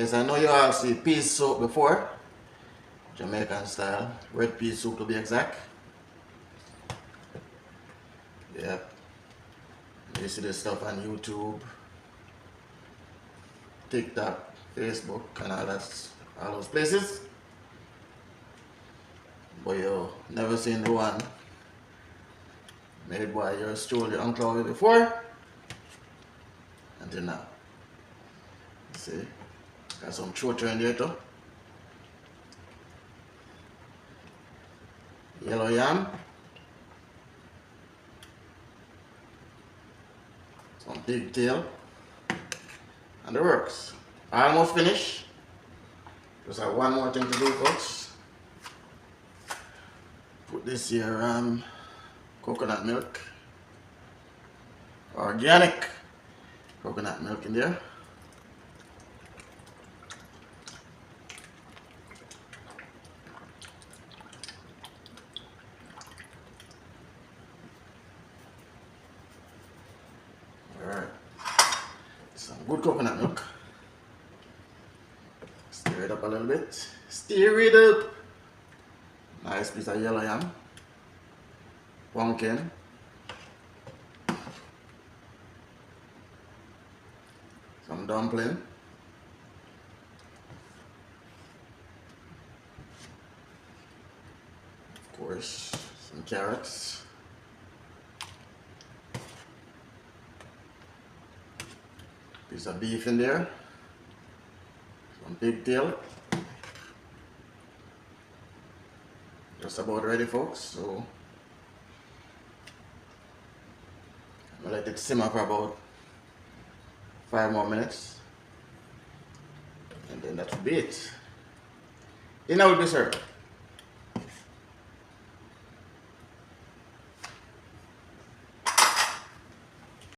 Yes, I know you all see pea soup before. Jamaican style. Red pea soup to be exact. Yep. You see this stuff on YouTube, TikTok, Facebook, and all those places. But you never seen the one made by yours truly Uncle before until now. See, got some chota in there too. Yellow yam, some pigtail, and the works. Almost finished. Just have one more thing to do, folks. Put this here coconut milk, organic coconut milk in there. Alright, some good coconut milk. Stir it up a little bit. Stir it up. Nice piece of yellow yam, pumpkin, some dumpling, of course, some carrots, piece of beef in there, some pigtail. Just about ready, folks. So I'll let it simmer for about 5 more minutes, and then that will be it. Dinner will be served.